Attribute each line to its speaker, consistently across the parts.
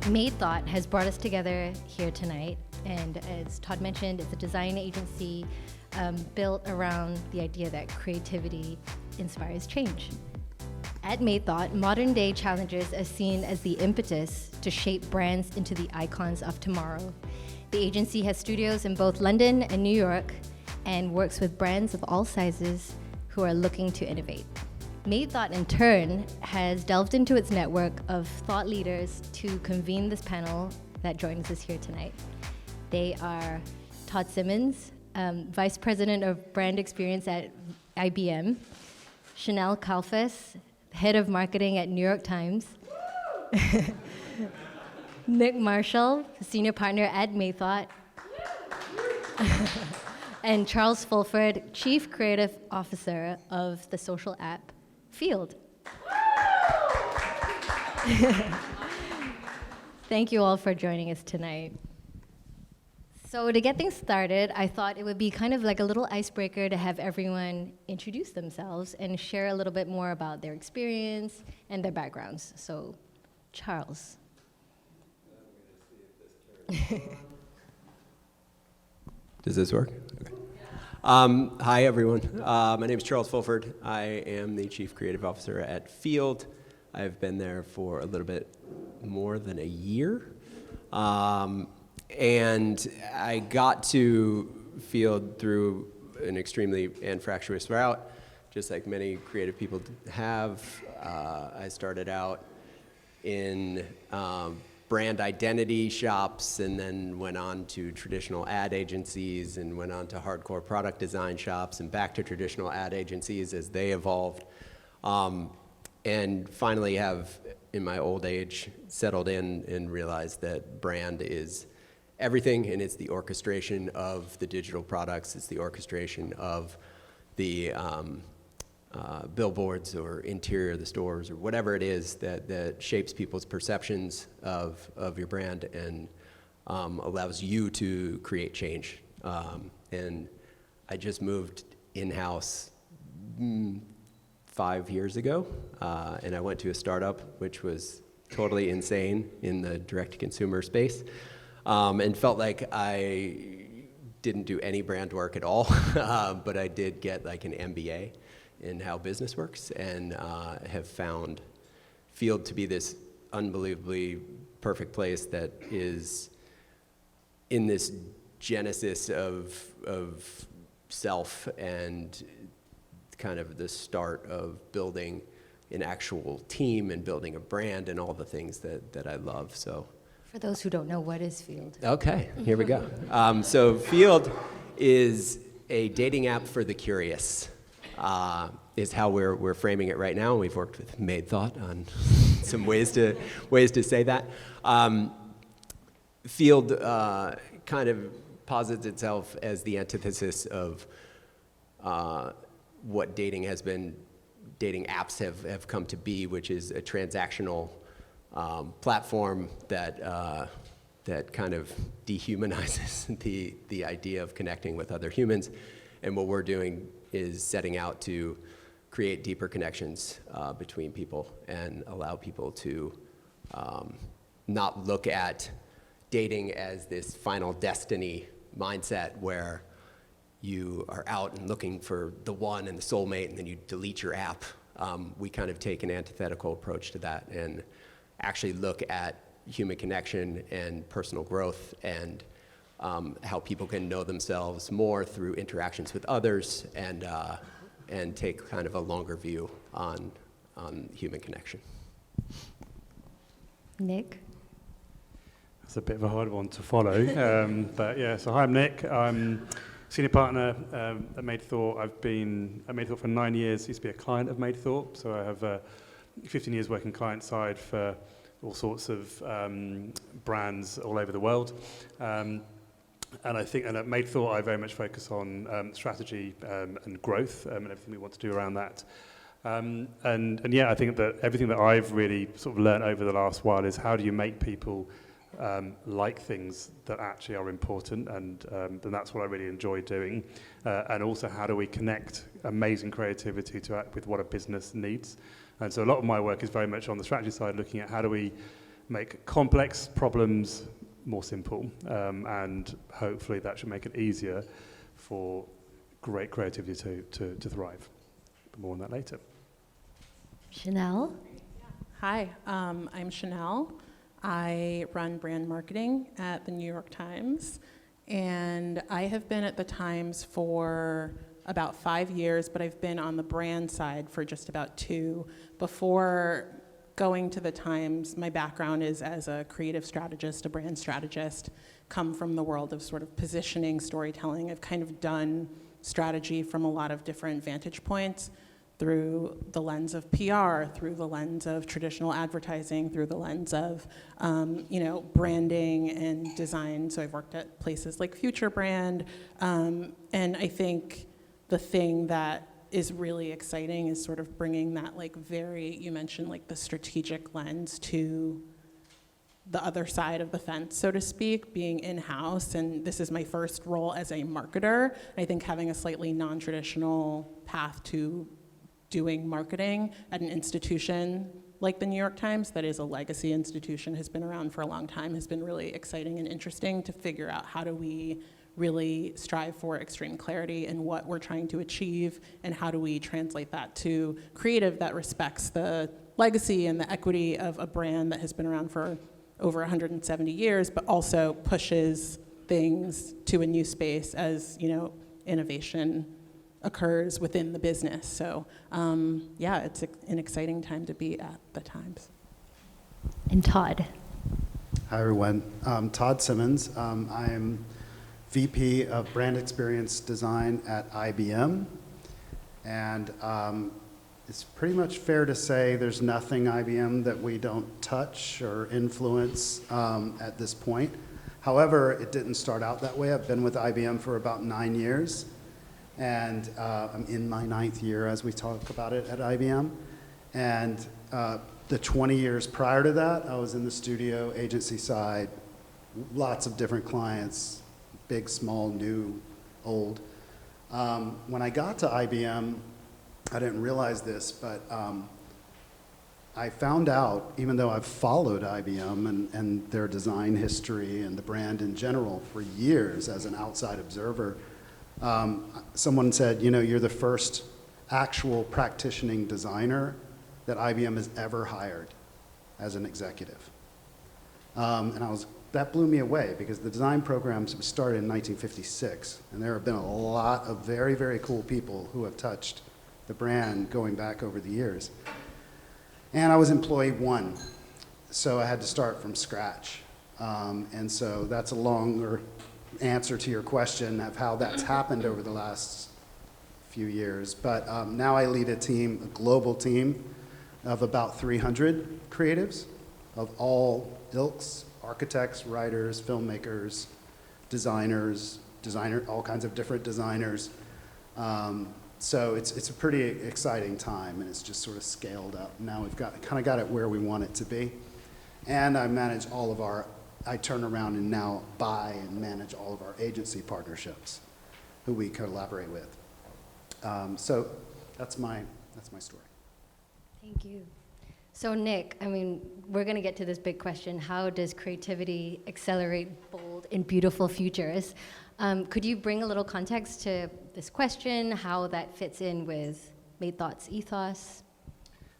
Speaker 1: Made Thought has brought us together here tonight, and as Todd mentioned, it's a design agency built around the idea that creativity inspires change. At Made Thought, modern-day challenges are seen as the impetus to shape brands into the icons of tomorrow. The agency has studios in both London and New York and works with brands of all sizes who are looking to innovate. Made Thought, in turn, has delved into its network of thought leaders to convene this panel that joins us here tonight. They are Todd Simmons, Vice President of Brand Experience at IBM, Chanelle Kalfas, Head of Marketing at New York Times, Nick Marshall, Senior Partner at Made Thought, and Charles Fulford, Chief Creative Officer of the social app Field. Thank you all for joining us tonight. So to get things started, I thought it would be kind of like a little icebreaker to have everyone introduce themselves and share a little bit more about their experience and their backgrounds. So, Charles.
Speaker 2: Does this work? Okay. Hi, everyone. My name is Charles Fulford. I am the Chief Creative Officer at Field. I've been there for a little bit more than a year. And I got to Field through an extremely anfractuous route, just like many creative people have. I started out in brand identity shops and then went on to traditional ad agencies and went on to hardcore product design shops and back to traditional ad agencies as they evolved. And finally have, in my old age, settled in and realized that brand is everything, and it's the orchestration of the digital products, it's the orchestration of the billboards or interior of the stores or whatever it is that shapes people's perceptions of your brand and allows you to create change. And I just moved in-house 5 years ago, and I went to a startup which was totally insane in the direct-to-consumer space, and felt like I didn't do any brand work at all, but I did get like an MBA in how business works, and have found Field to be this unbelievably perfect place that is in this genesis of self and kind of the start of building an actual team and building a brand and all the things that I love. So,
Speaker 1: For those who don't know, what is Field?
Speaker 2: Okay, here we go. So Field is a dating app for the curious. Is how we're framing it right now. We've worked with Made Thought on some ways to say that. Field kind of posits itself as the antithesis of what dating apps have come to be, which is a transactional platform that kind of dehumanizes the idea of connecting with other humans. And what we're doing is setting out to create deeper connections between people and allow people to not look at dating as this final destiny mindset where you are out and looking for the one and the soulmate and then you delete your app. We kind of take an antithetical approach to that and actually look at human connection and personal growth and how people can know themselves more through interactions with others and take kind of a longer view on human connection.
Speaker 1: Nick?
Speaker 3: That's a bit of a hard one to follow. But yeah, so hi, I'm Nick. I'm senior partner at Made Thought. I've been at Made Thought for 9 years. Used to be a client of Made Thought. So I have 15 years working client side for all sorts of brands all over the world. And I think, and at Made Thought, I very much focus on strategy and growth and everything we want to do around that. And yeah, I think that everything that I've really sort of learned over the last while is how do you make people like things that actually are important, and that's what I really enjoy doing. And also, how do we connect amazing creativity with what a business needs? And so a lot of my work is very much on the strategy side, looking at how do we make complex problems more simple, and hopefully that should make it easier for great creativity to thrive. But more on that later.
Speaker 1: Chanelle?
Speaker 4: Hi, I'm Chanelle. I run brand marketing at the New York Times, and I have been at the Times for about 5 years, but I've been on the brand side for just about 2. Before going to the Times, my background is as a creative strategist, a brand strategist, come from the world of sort of positioning, storytelling. I've kind of done strategy from a lot of different vantage points, through the lens of PR, through the lens of traditional advertising, through the lens of branding and design. So I've worked at places like Future Brand, and I think the thing that is really exciting is sort of bringing that you mentioned the strategic lens to the other side of the fence, so to speak, being in-house. And this is my first role as a marketer. I think having a slightly non-traditional path to doing marketing at an institution like the New York Times, that is a legacy institution, has been around for a long time, has been really exciting and interesting to figure out how do we really strive for extreme clarity in what we're trying to achieve, and how do we translate that to creative that respects the legacy and the equity of a brand that has been around for over 170 years, but also pushes things to a new space as innovation occurs within the business. So it's an exciting time to be at the Times.
Speaker 1: And Todd?
Speaker 5: Hi everyone, Todd Simmons. I am VP of Brand Experience Design at IBM, and it's pretty much fair to say there's nothing IBM that we don't touch or influence at this point. However, it didn't start out that way. I've been with IBM for about 9 years, and I'm in my 9th year as we talk about it at IBM. And the 20 years prior to that, I was in the studio agency side, lots of different clients, big, small, new, old. When I got to IBM, I didn't realize this, but I found out, even though I've followed IBM and their design history and the brand in general for years as an outside observer, someone said, you're the first actual practicing designer that IBM has ever hired as an executive. And that blew me away, because the design programs started in 1956, and there have been a lot of very, very cool people who have touched the brand going back over the years. And I was employee 1, so I had to start from scratch. And so that's a longer answer to your question of how that's happened over the last few years. But now I lead a global team of about 300 creatives of all ilks, architects, writers, filmmakers, designers, all kinds of different designers. So it's a pretty exciting time, and it's just sort of scaled up. Now we've kind of got it where we want it to be. And I manage I turn around and now buy and manage all of our agency partnerships, who we collaborate with. So that's my story.
Speaker 1: Thank you. So Nick, we're going to get to this big question. How does creativity accelerate bold and beautiful futures? Could you bring a little context to this question, how that fits in with Made Thought's ethos?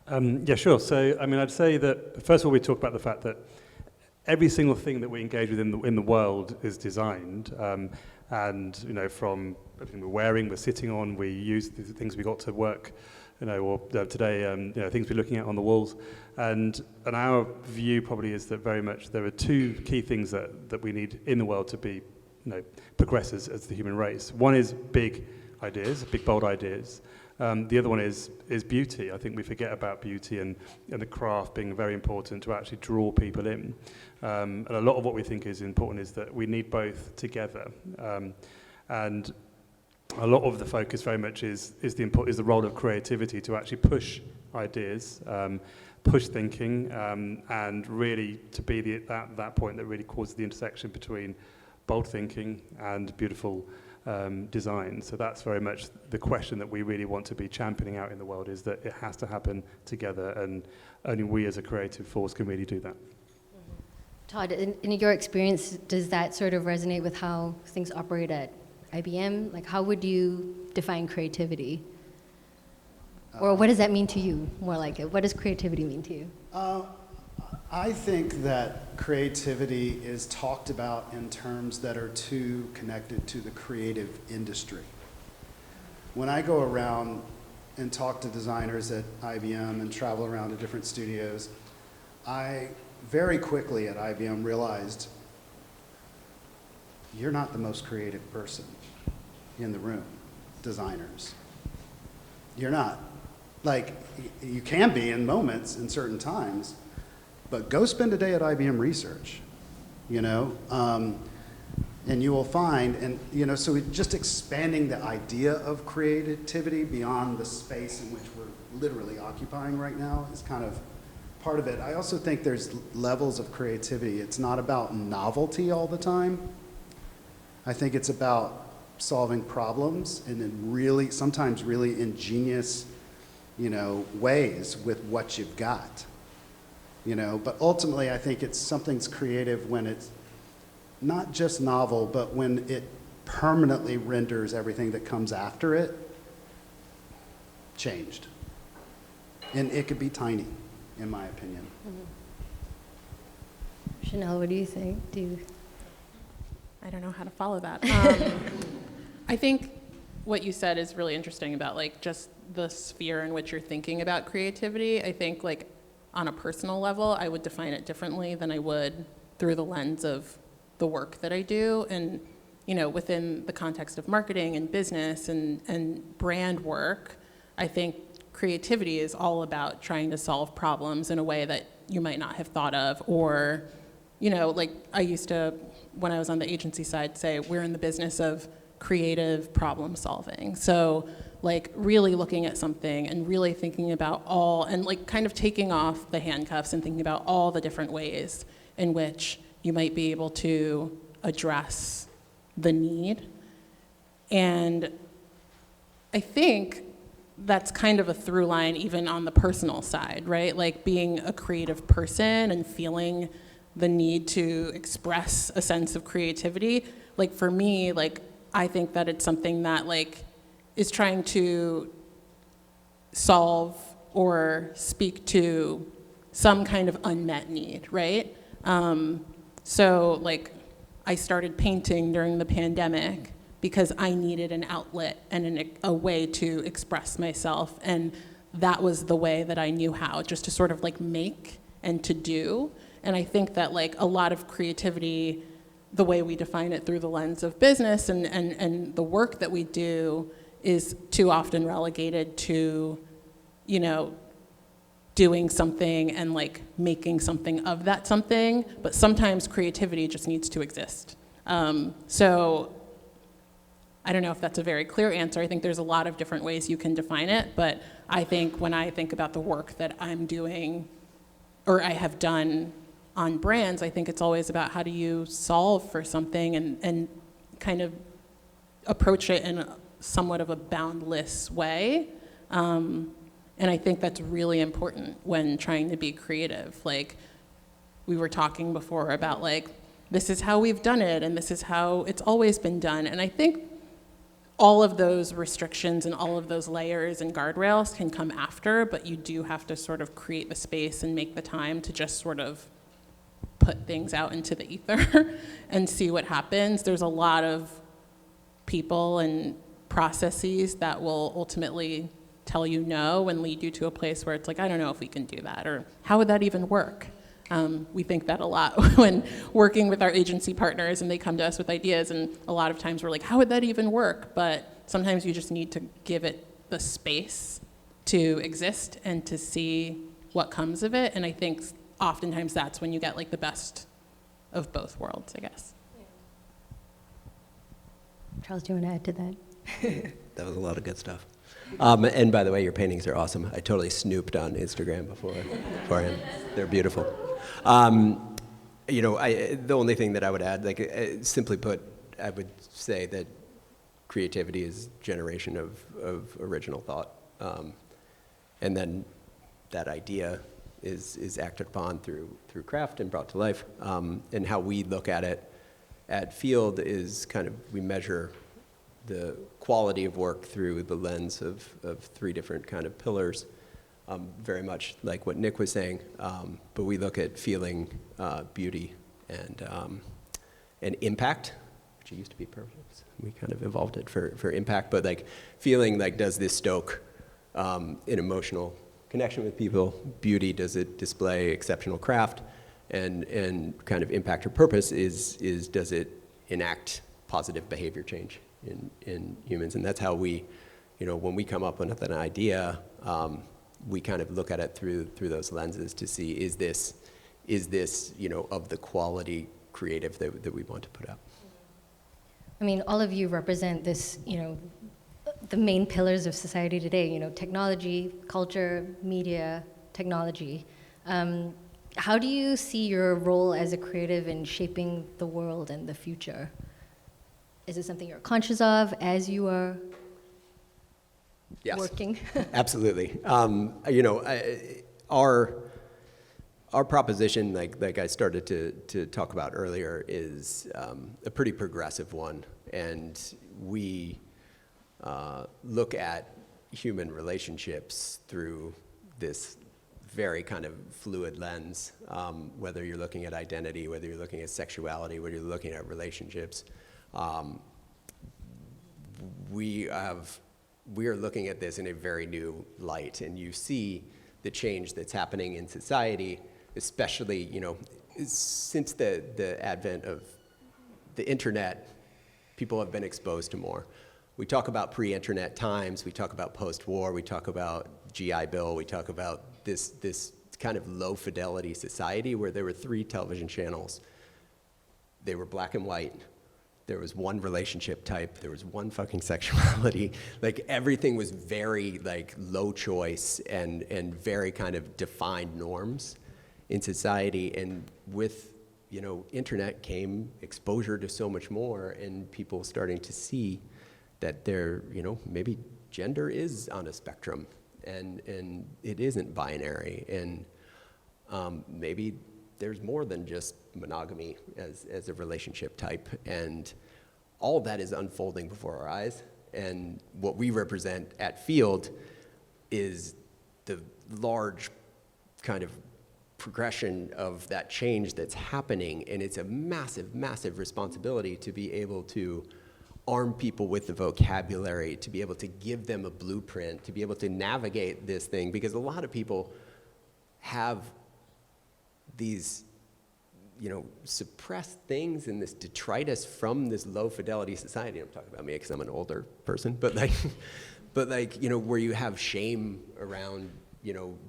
Speaker 3: Yeah, sure. So, I'd say that, first of all, we talk about the fact that every single thing that we engage with in the world is designed. And, from everything we're wearing, we're sitting on, we use the things we got to work, or today, things we're looking at on the walls. And our view probably is that very much there are 2 key things that we need in the world to be progress as the human race. One is big ideas, big bold ideas. The other one is beauty. I think we forget about beauty and the craft being very important to actually draw people in. And a lot of what we think is important is that we need both together. And a lot of the focus very much is the role of creativity to actually push ideas, push thinking, and really to be that point that really causes the intersection between bold thinking and beautiful design. So that's very much the question that we really want to be championing out in the world, is that it has to happen together, and only we as a creative force can really do that.
Speaker 1: Todd, in your experience, does that sort of resonate with how things operate at IBM? Like, how would you define creativity? Or what does that mean to you, more like it? What does creativity mean to you?
Speaker 5: I think that creativity is talked about in terms that are too connected to the creative industry. When I go around and talk to designers at IBM and travel around to different studios, I very quickly at IBM realized you're not the most creative person in the room, designers. You're not. Like, you can be in moments, in certain times, but go spend a day at IBM Research, you know? And you will find, and you know, so just expanding the idea of creativity beyond the space in which we're literally occupying right now is kind of part of it. I also think there's levels of creativity. It's not about novelty all the time. I think it's about solving problems and in really, sometimes really ingenious, you know, ways with what you've got. You know, but ultimately I think it's something's creative when it's not just novel, but when it permanently renders everything that comes after it changed. And it could be tiny, in my opinion.
Speaker 1: Mm-hmm. Chanelle, what do you think?
Speaker 4: I don't know how to follow that. I think what you said is really interesting about like just the sphere in which you're thinking about creativity. I think like on a personal level, I would define it differently than I would through the lens of the work that I do. And, you know, within the context of marketing and business and brand work, I think creativity is all about trying to solve problems in a way that you might not have thought of. Or, you know, like I used to, when I was on the agency side, say we're in the business of creative problem solving. So like really looking at something and really thinking about all, and like kind of taking off the handcuffs and thinking about all the different ways in which you might be able to address the need. And I think that's kind of a through line even on the personal side, right? Like being a creative person and feeling the need to express a sense of creativity. Like for me, like I think that it's something that like is trying to solve or speak to some kind of unmet need, right? So like I started painting during the pandemic because I needed an outlet and a way to express myself. And that was the way that I knew how, just to sort of like make and to do. And I think that like a lot of creativity, the way we define it through the lens of business and the work that we do is too often relegated to, you know, doing something and like making something of that something, but sometimes creativity just needs to exist. So I don't know if that's a very clear answer. I think there's a lot of different ways you can define it, but I think when I think about the work that I'm doing or I have done on brands, I think it's always about how do you solve for something and kind of approach it in somewhat of a boundless way. And I think that's really important when trying to be creative. Like, we were talking before about like, this is how we've done it and this is how it's always been done. And I think all of those restrictions and all of those layers and guardrails can come after, but you do have to sort of create the space and make the time to just sort of put things out into the ether and see what happens. There's a lot of people and processes that will ultimately tell you no and lead you to a place where it's like, I don't know if we can do that, or how would that even work? We think that a lot when working with our agency partners and they come to us with ideas, and a lot of times we're like, how would that even work? But sometimes you just need to give it the space to exist and to see what comes of it. And I think oftentimes that's when you get like the best of both worlds, I guess.
Speaker 1: Charles, do you want to add to that?
Speaker 2: That was a lot of good stuff. And by the way, your paintings are awesome. I totally snooped on Instagram beforehand. They're beautiful. You know, the only thing that I would add, like simply put, I would say that creativity is generation of original thought. And then that idea is acted upon through craft and brought to life. And how we look at it at Field is kind of, we measure the quality of work through the lens of three different kind of pillars, very much like what Nick was saying. But we look at feeling, beauty, and impact, which it used to be purpose. We kind of evolved it for impact, but like feeling, like, does this stoke an emotional connection with people? Beauty, does it display exceptional craft? And kind of impact or purpose is does it enact positive behavior change in humans? And that's how we, when we come up with an idea, we kind of look at it through those lenses to see, is this of the quality creative that we want to put out.
Speaker 1: I mean, all of you represent this, the main pillars of society today, technology, culture, media, technology. How do you see your role as a creative in shaping the world and the future? Is it something you're conscious of as you are working?
Speaker 2: Absolutely. Our proposition, like I started to talk about earlier, is a pretty progressive one, and we look at human relationships through this very kind of fluid lens, whether you're looking at identity, whether you're looking at sexuality, whether you're looking at relationships. We are looking at this in a very new light, and you see the change that's happening in society, especially, since the advent of the internet. People have been exposed to more. We talk about pre-internet times, we talk about post-war, we talk about GI Bill, we talk about this kind of low fidelity society where there were 3 television channels. They were black and white. There was one relationship type. There was one fucking sexuality. Like, everything was very, like, low choice and very kind of defined norms in society. And with, internet came exposure to so much more, and people starting to see that there, maybe gender is on a spectrum, and it isn't binary, and maybe there's more than just monogamy as a relationship type, and all of that is unfolding before our eyes. And what we represent at Field is the large kind of progression of that change that's happening, and it's a massive, massive responsibility to be able to arm people with the vocabulary, to be able to give them a blueprint, to be able to navigate this thing, because a lot of people have these suppressed things and this detritus from this low fidelity society. I'm talking about me because I'm an older person, but where you have shame around,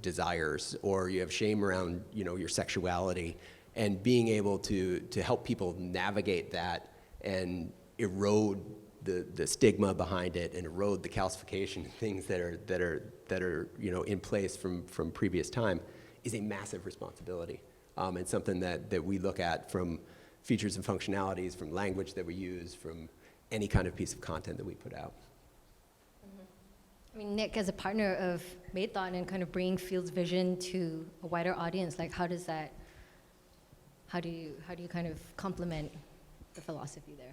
Speaker 2: desires, or you have shame around, your sexuality, and being able to help people navigate that and erode the stigma behind it, and erode the calcification and things that are in place from previous time, is a massive responsibility. And something that we look at from features and functionalities, from language that we use, from any kind of piece of content that we put out.
Speaker 1: I mean, Nick, as a partner of Made Thought and kind of bringing Field's vision to a wider audience, like, how do you kind of complement the philosophy there?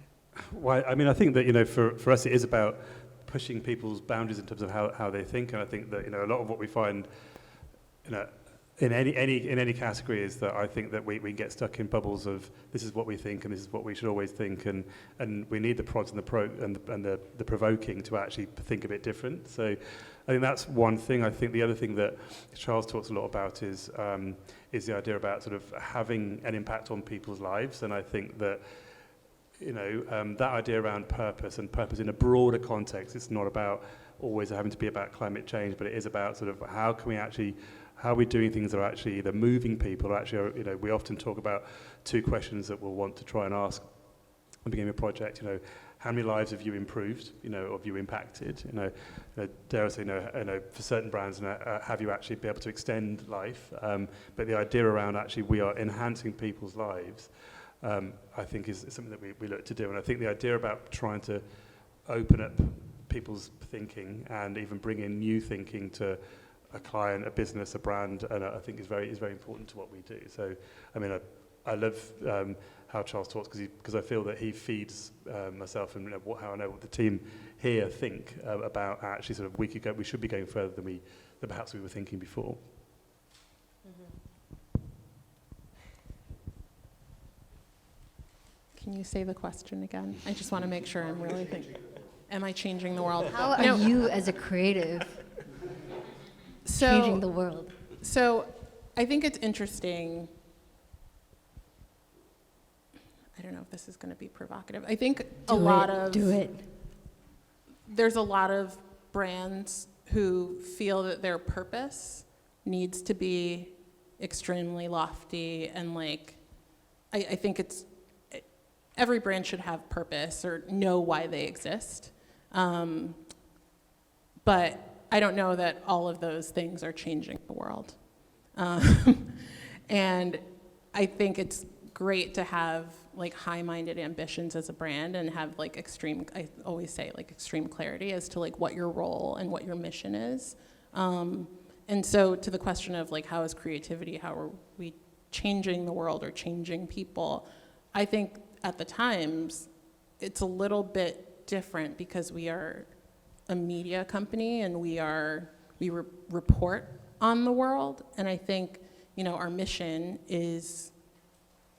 Speaker 3: Well, I mean, I think that, for us, it is about pushing people's boundaries in terms of how they think, and I think that, a lot of what we find, in any category, is that I think that we get stuck in bubbles of, this is what we think and this is what we should always think, and we need the prods and the provoking to actually think a bit different. So I think that's one thing. I think the other thing that Charles talks a lot about is the idea about sort of having an impact on people's lives, and I think that that idea around purpose, and purpose in a broader context, it's not about always having to be about climate change, but it is about sort of how are we doing things that are actually either moving people, or actually, we often talk about 2 questions that we'll want to try and ask at the beginning of a project. How many lives have you improved? Or have you impacted? Dare I say, for certain brands, have you actually been able to extend life? But the idea around actually we are enhancing people's lives, I think is something that we look to do. And I think the idea about trying to open up people's thinking and even bring in new thinking to a client, a business, a brand, and I think is very important to what we do. So, I mean, I love how Charles talks because I feel that he feeds myself and how I know what the team here think about actually sort of we should be going further than perhaps we were thinking before.
Speaker 4: Can you say the question again? I just want to make sure I'm really thinking. Am I changing the world?
Speaker 1: How are you as a creative changing the world?
Speaker 4: So I think it's interesting. I don't know if this is going to be provocative. I think there's a lot of brands who feel that their purpose needs to be extremely lofty and like, I think every brand should have purpose or know why they exist. But I don't know that all of those things are changing the world. And I think it's great to have like high-minded ambitions as a brand and have like I always say like extreme clarity as to like what your role and what your mission is. And so to the question of like how is creativity, how are we changing the world or changing people, I think at the Times it's a little bit different because we are a media company and we report on the world, and I think our mission is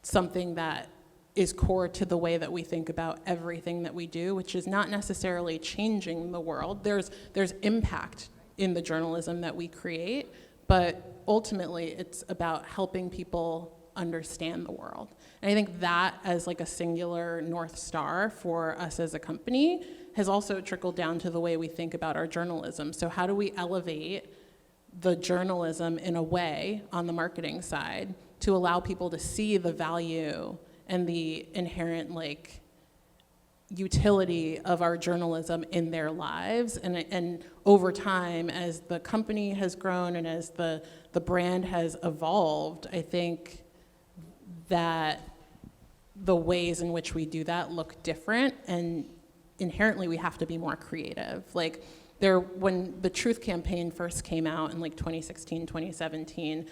Speaker 4: something that is core to the way that we think about everything that we do, which is not necessarily changing the world. There's impact in the journalism that we create, but ultimately it's about helping people understand the world. And I think that as like a singular North Star for us as a company has also trickled down to the way we think about our journalism. So how do we elevate the journalism in a way on the marketing side to allow people to see the value and the inherent like utility of our journalism in their lives, and over time as the company has grown and as the brand has evolved, I think that the ways in which we do that look different, and inherently we have to be more creative. Like when the Truth campaign first came out in like 2016, 2017,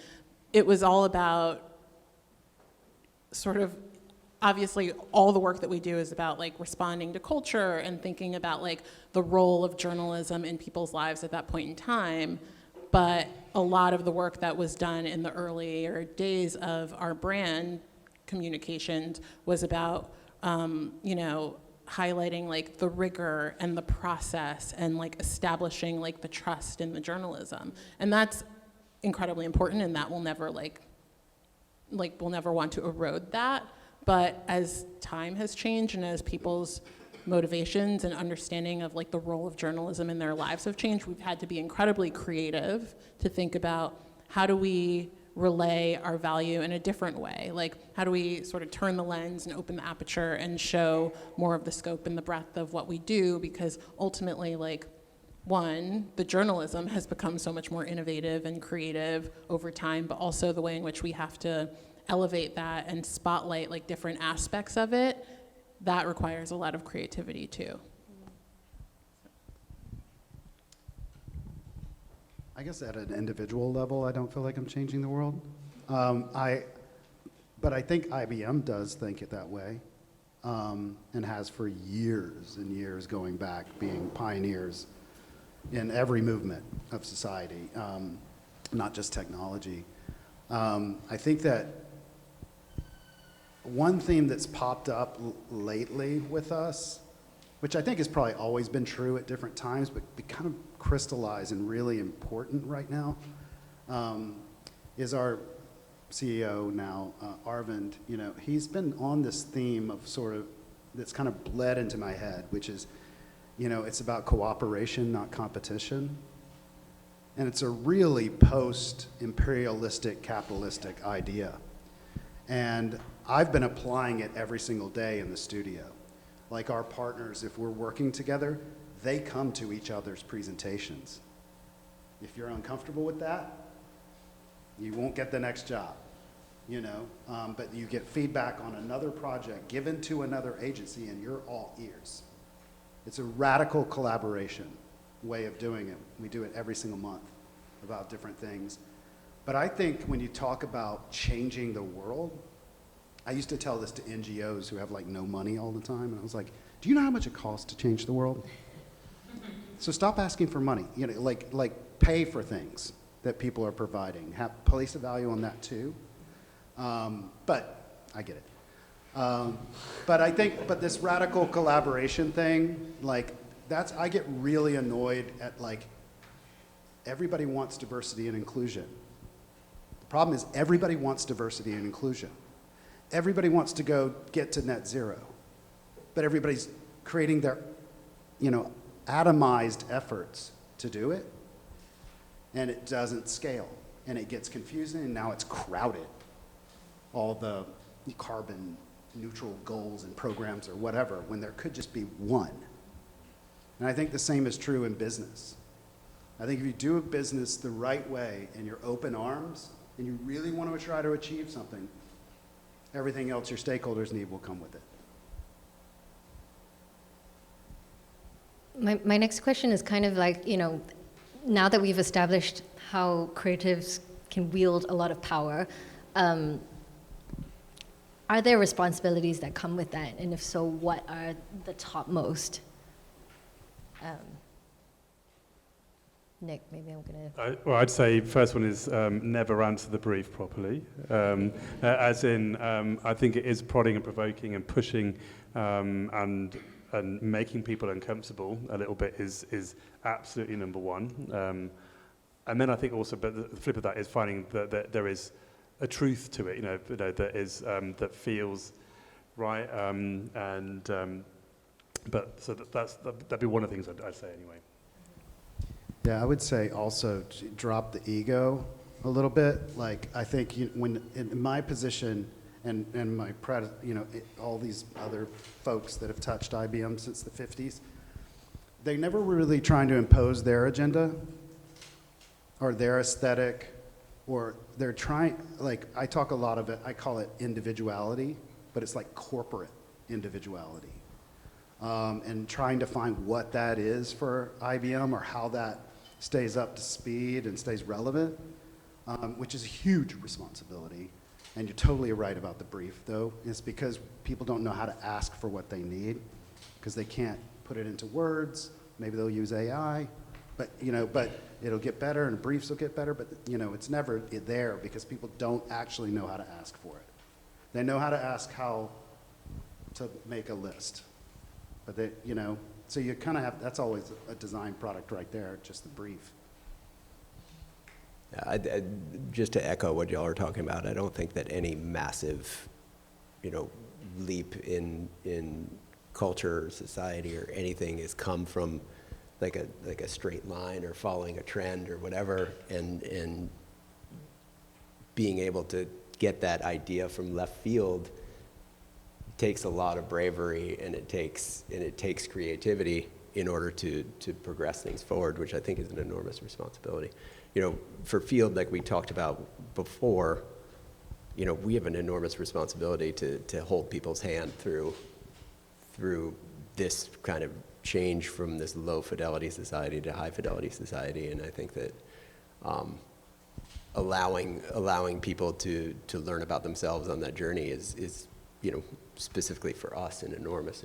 Speaker 4: it was all about sort of, obviously all the work that we do is about like responding to culture and thinking about like the role of journalism in people's lives at that point in time. But a lot of the work that was done in the earlier days of our brand communications was about, highlighting like the rigor and the process and like establishing like the trust in the journalism. And that's incredibly important, and that will never we'll never want to erode that. But as time has changed and as people's motivations and understanding of like the role of journalism in their lives have changed, we've had to be incredibly creative to think about how do we relay our value in a different way? Like how do we sort of turn the lens and open the aperture and show more of the scope and the breadth of what we do? Because ultimately, like, one, the journalism has become so much more innovative and creative over time, but also the way in which we have to elevate that and spotlight like different aspects of it, that requires a lot of creativity too.
Speaker 5: I guess at an individual level, I don't feel like I'm changing the world. But I think IBM does think it that way, and has for years and years going back, being pioneers in every movement of society, not just technology. I think that one theme that's popped up lately with us, which I think has probably always been true at different times, but kind of crystallized and really important right now, is our CEO now, Arvind. He's been on this theme of sort of, that's kind of bled into my head, which is, it's about cooperation, not competition. And it's a really post-imperialistic, capitalistic idea. And I've been applying it every single day in the studio. Like our partners, if we're working together, they come to each other's presentations. If you're uncomfortable with that, you won't get the next job, but you get feedback on another project given to another agency and you're all ears. It's a radical collaboration way of doing it. We do it every single month. about different things. But I think when you talk about changing the world, I used to tell this to NGOs who have like no money all the time, and I was like, do you know how much it costs to change the world? So stop asking for money. You know, like pay for things that people are providing. Place a value on that too. But I get it. But I think, this radical collaboration thing, like I get really annoyed at like, everybody wants diversity and inclusion. The problem is everybody wants diversity and inclusion. Everybody wants to go get to net zero, but everybody's creating their, atomized efforts to do it, and it doesn't scale, and it gets confusing, and now it's crowded. All the carbon neutral goals and programs or whatever, when there could just be one. And I think the same is true in business. I think if you do a business the right way and you're open arms and you really want to try to achieve something, everything else your stakeholders need will come with it.
Speaker 1: My next question is kind of like, now that we've established how creatives can wield a lot of power, are there responsibilities that come with that? And if so, what are the topmost? Nick, maybe I'm going to...
Speaker 3: I'd say first one is never answer the brief properly. As in, I think it is prodding and provoking and pushing and making people uncomfortable a little bit is absolutely number one. And then I think also, but the flip of that is finding that there is a truth to it, that is that feels right. But so that'd be one of the things I'd say anyway.
Speaker 5: Yeah, I would say also drop the ego a little bit. Like I think when in my position and my all these other folks that have touched IBM since the 50s, they never were really trying to impose their agenda or their aesthetic, or they're trying, like I talk a lot of it, I call it individuality, but it's like corporate individuality. And trying to find what that is for IBM or how that stays up to speed and stays relevant, which is a huge responsibility. And you're totally right about the brief, though. It's because people don't know how to ask for what they need because they can't put it into words. Maybe they'll use AI, but it'll get better and briefs will get better, but it's never there because people don't actually know how to ask for it. They know how to ask how to make a list, but they, so you kind of have, that's always a design product right there, just the brief.
Speaker 2: Just to echo what y'all are talking about, I don't think that any massive, leap in culture or society or anything has come from like a straight line or following a trend or whatever, and being able to get that idea from left field takes a lot of bravery, and it takes creativity in order to progress things forward, which I think is an enormous responsibility. For field, like we talked about before, we have an enormous responsibility to hold people's hand through this kind of change from this low fidelity society to high fidelity society, and I think that allowing people to learn about themselves on that journey is specifically for us an enormous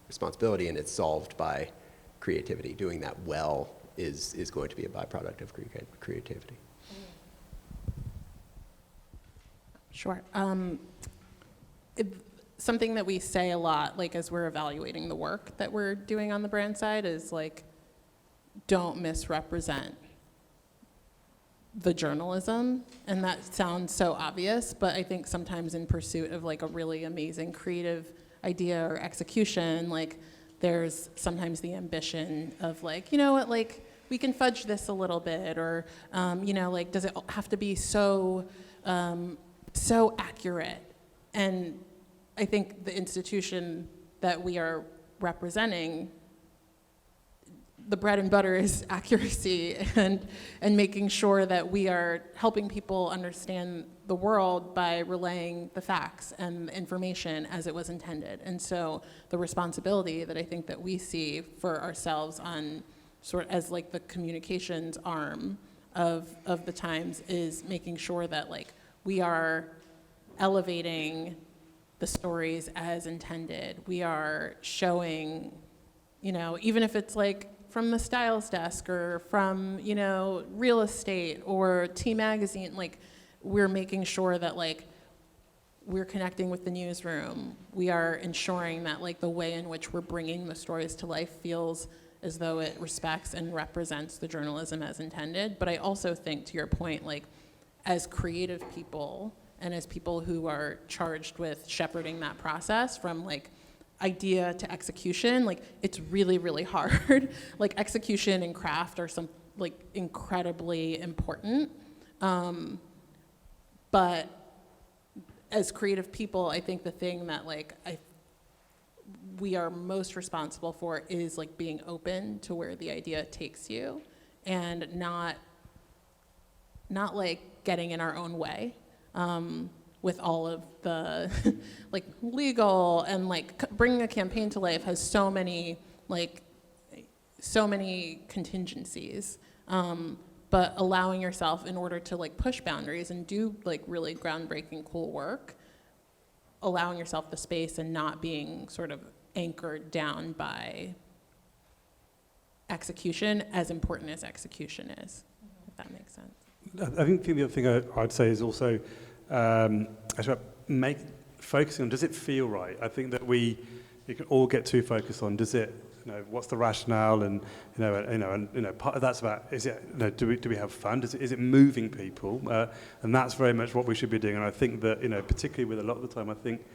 Speaker 2: responsibility, and it's solved by creativity. Doing that well is going to be a byproduct of creativity.
Speaker 4: Sure. Something that we say a lot, like as we're evaluating the work that we're doing on the brand side, is like, don't misrepresent the journalism. And that sounds so obvious, but I think sometimes in pursuit of like a really amazing creative idea or execution, like there's sometimes the ambition of like, like we can fudge this a little bit, or like does it have to be so accurate? And I think the institution that we are representing, the bread and butter is accuracy and making sure that we are helping people understand the world by relaying the facts and the information as it was intended. And so the responsibility that I think that we see for ourselves on as like the communications arm of the Times is making sure that like we are elevating the stories as intended. We are showing, you know, even if it's like from the styles desk or from, you know, real estate or T Magazine, like we're making sure that like we're connecting with the newsroom. We are ensuring that like the way in which we're bringing the stories to life feels as though it respects and represents the journalism as intended. But I also think, to your point, like as creative people and as people who are charged with shepherding that process from like idea to execution, like it's really, really hard. Like execution and craft are some like incredibly important. But as creative people, I think the thing that like we are most responsible for is like being open to where the idea takes you, and not like getting in our own way with all of the like legal and like bringing a campaign to life has so many contingencies. But allowing yourself in order to like push boundaries and do like really groundbreaking cool work, allowing yourself the space and not being sort of anchored down by execution, as important as execution is, if that makes sense.
Speaker 3: I think the other thing I'd say is also actually focusing on, does it feel right? I think that you can all get too focused on, does it, you know, what's the rationale, and part of that's about, is it, you know, do we have fun? Is it moving people? And that's very much what we should be doing. And I think that, you know, particularly with a lot of the time, I think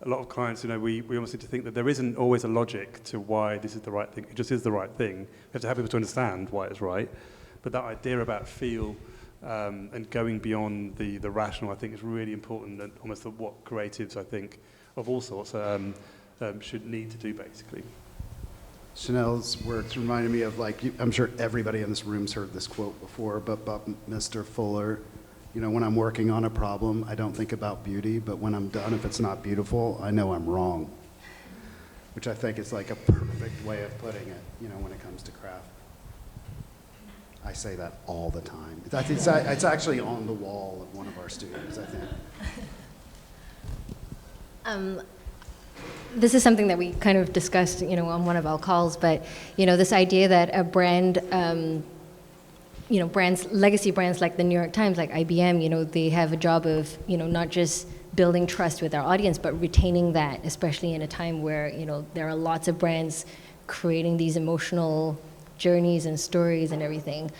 Speaker 3: a lot of clients, you know, we almost need to think that there isn't always a logic to why this is the right thing. It just is the right thing. We have to help people to understand why it's right. But that idea about feel and going beyond the rational, I think, is really important, and almost what creatives, I think, of all sorts should need to do, basically.
Speaker 5: Chanelle's works reminded me of, like, I'm sure everybody in this room's heard this quote before, but Mr. Fuller, you know, when I'm working on a problem, I don't think about beauty, but when I'm done, if it's not beautiful, I know I'm wrong. Which I think is like a perfect way of putting it, you know, when it comes to craft. I say that all the time. It's actually on the wall of one of our studios, I think.
Speaker 1: This is something that we kind of discussed, you know, on one of our calls, but, you know, this idea that a brand, you know, legacy brands like the New York Times, like IBM, you know, they have a job of, you know, not just building trust with our audience, but retaining that, especially in a time where, you know, there are lots of brands creating these emotional journeys and stories and everything.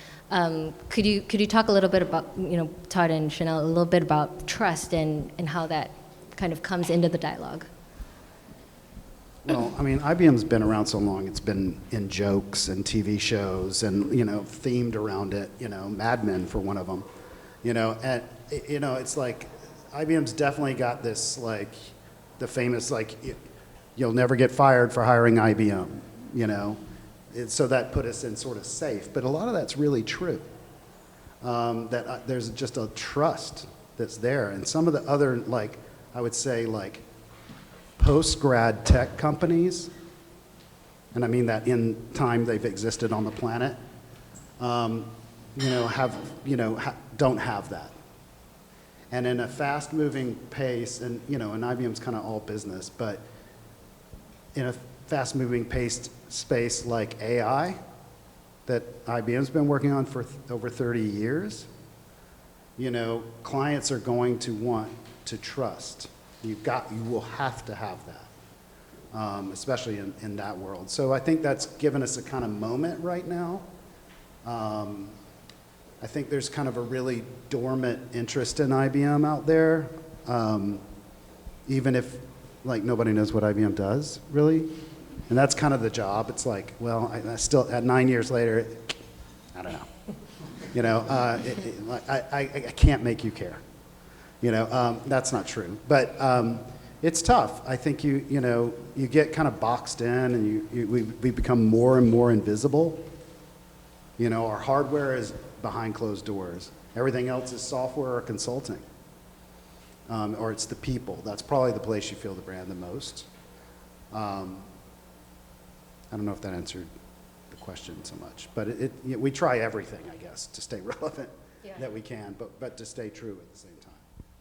Speaker 1: Could you talk a little bit about, you know, Todd and Chanelle, a little bit about trust and how that kind of comes into the dialogue?
Speaker 5: Well, I mean, IBM's been around so long. It's been in jokes and TV shows and, you know, themed around it, you know, Mad Men for one of them, you know, and, you know, it's like IBM's definitely got this, like, the famous, like, you'll never get fired for hiring IBM, you know. So that put us in sort of safe. But a lot of that's really true, that there's just a trust that's there. And some of the other, like, I would say, like, post-grad tech companies, and I mean that in time they've existed on the planet, don't have that. And in a fast-moving pace, and and IBM's kind of all business, but in a fast-moving paced space like AI, that IBM's been working on for over 30 years, clients are going to want to trust. You will have to have that, especially in that world. So I think that's given us a kind of moment right now. I think there's kind of a really dormant interest in IBM out there, even if nobody knows what IBM does, really. And that's kind of the job. It's like, well, I still, at 9 years later, I don't know. I can't make you care. That's not true. But it's tough. I think you get kind of boxed in, and we become more and more invisible. Our hardware is behind closed doors. Everything else is software or consulting. Or it's the people. That's probably the place you feel the brand the most. I don't know if that answered the question. question so much. But we try everything, I guess, to stay relevant that we can, but to stay true at the same time.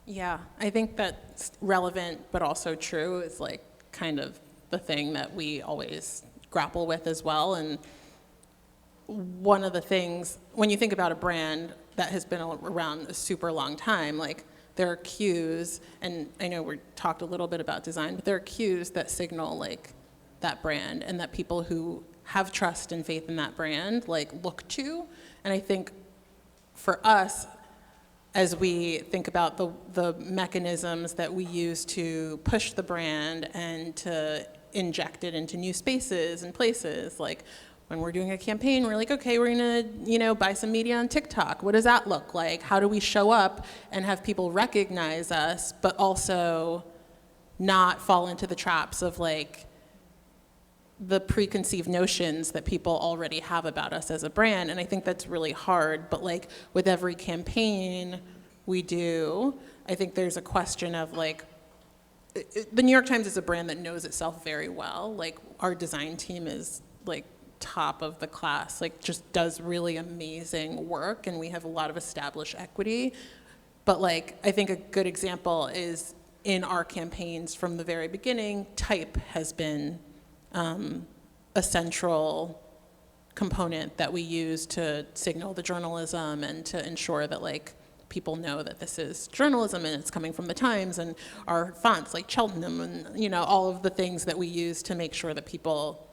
Speaker 4: Yeah, I think that's relevant but also true is like kind of the thing that we always grapple with as well. And one of the things, when you think about a brand that has been around a super long time, like there are cues, and I know we talked a little bit about design, but there are cues that signal like that brand and that people who have trust and faith in that brand like look to. And I think for us, as we think about the mechanisms that we use to push the brand and to inject it into new spaces and places, like when we're doing a campaign, we're like, okay, we're gonna, buy some media on TikTok. What does that look like? How do we show up and have people recognize us, but also not fall into the traps of like the preconceived notions that people already have about us as a brand? And I think that's really hard, but like with every campaign we do, I think there's a question of like, the New York Times is a brand that knows itself very well. Like our design team is like top of the class, like just does really amazing work, and we have a lot of established equity. But like, I think a good example is in our campaigns from the very beginning, type has been a central component that we use to signal the journalism and to ensure that like people know that this is journalism and it's coming from the Times, and our fonts like Cheltenham and all of the things that we use to make sure that people,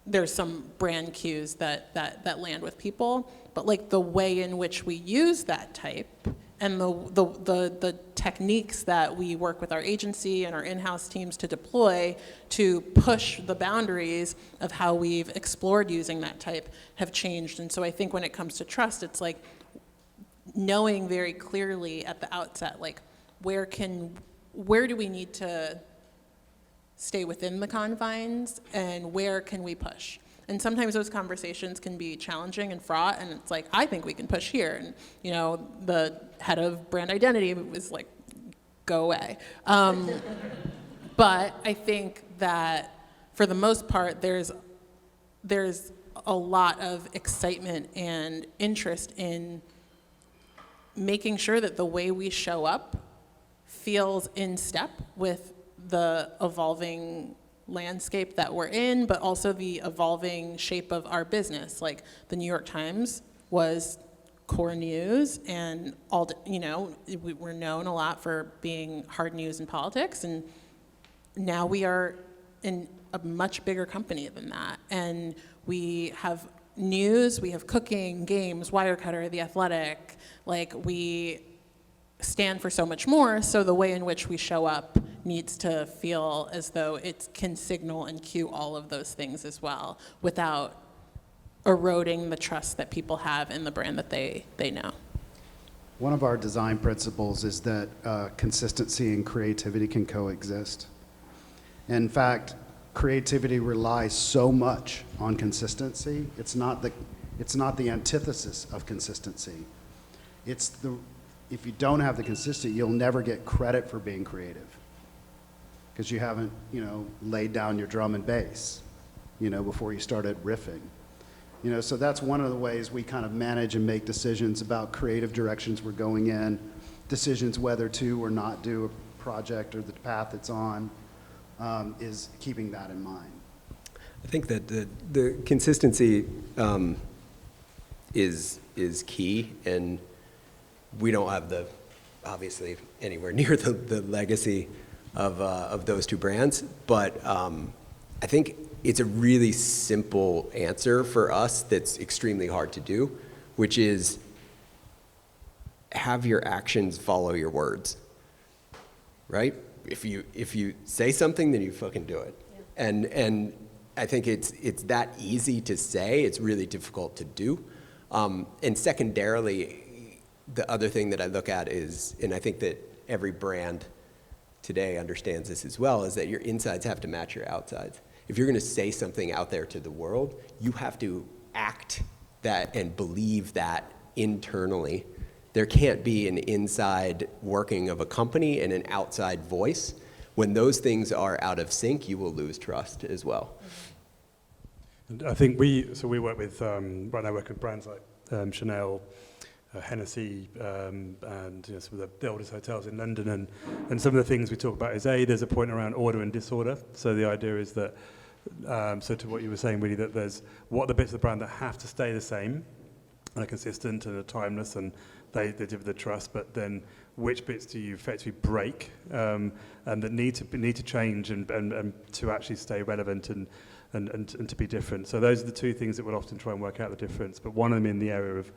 Speaker 4: there's some brand cues that land with people. But like the way in which we use that type and the techniques that we work with our agency and our in-house teams to deploy to push the boundaries of how we've explored using that type have changed. And so I think when it comes to trust, it's like knowing very clearly at the outset, like where do we need to stay within the confines and where can we push? And sometimes those conversations can be challenging and fraught, and it's like, I think we can push here. And, the head of brand identity was like, go away. But I think that for the most part, there's a lot of excitement and interest in making sure that the way we show up feels in step with the evolving landscape that we're in, but also the evolving shape of our business. Like the New York Times was core news, and we were known a lot for being hard news in politics, and now we are in a much bigger company than that. And we have news, we have cooking, games, Wirecutter, The Athletic, like we stand for so much more, so the way in which we show up needs to feel as though it can signal and cue all of those things as well without eroding the trust that people have in the brand that they know.
Speaker 5: One of our design principles is that consistency and creativity can coexist. In fact, creativity relies so much on consistency. It's not the antithesis of consistency. If you don't have the consistency, you'll never get credit for being creative because you haven't, laid down your drum and bass, before you started riffing. So that's one of the ways we kind of manage and make decisions about creative directions we're going in, decisions whether to or not do a project or the path it's on, is keeping that in mind.
Speaker 2: I think that the consistency is key, and we don't have obviously anywhere near the legacy of those two brands, but I think it's a really simple answer for us that's extremely hard to do, which is have your actions follow your words, right? If you say something, then you fucking do it. Yeah. And I think it's that easy to say, it's really difficult to do. And secondarily, the other thing that I look at is, and I think that every brand today understands this as well, is that your insides have to match your outsides. If you're going to say something out there to the world, you have to act that and believe that internally. There can't be an inside working of a company and an outside voice. When those things are out of sync, you will lose trust as well.
Speaker 3: And I think we work with, right now work with brands like Chanel, Hennessy, and some of the oldest hotels in London. And some of the things we talk about is, there's a point around order and disorder. So the idea is that, so to what you were saying, really, that there's what are the bits of the brand that have to stay the same and are consistent and are timeless and they deliver the trust, but then which bits do you effectively break and that need to change and to actually stay relevant and to be different. So those are the two things that we'll often try and work out the difference. But one of them in the area of,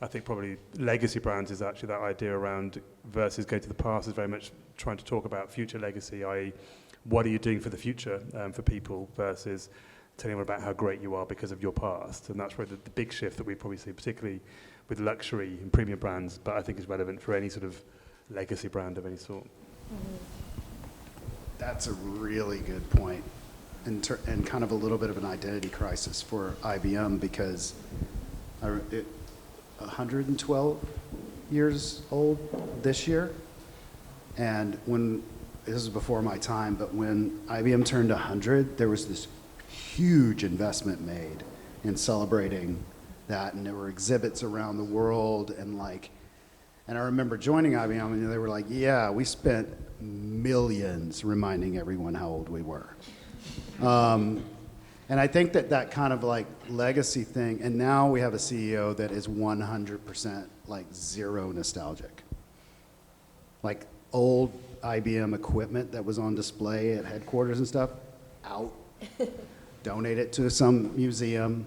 Speaker 3: I think probably legacy brands is actually that idea around versus go to the past is very much trying to talk about future legacy, i.e. what are you doing for the future for people versus telling them about how great you are because of your past. And that's where the big shift that we probably see, particularly with luxury and premium brands, but I think is relevant for any sort of legacy brand of any sort.
Speaker 5: That's a really good point, and kind of a little bit of an identity crisis for IBM, because 112 years old this year, and when, this is before my time, but when IBM turned 100, there was this huge investment made in celebrating that, and there were exhibits around the world, and I remember joining IBM, and they were like, yeah, we spent millions reminding everyone how old we were. And I think that kind of legacy thing, and now we have a CEO that is 100% zero nostalgic. Old IBM equipment that was on display at headquarters and stuff, out. Donate it to some museum.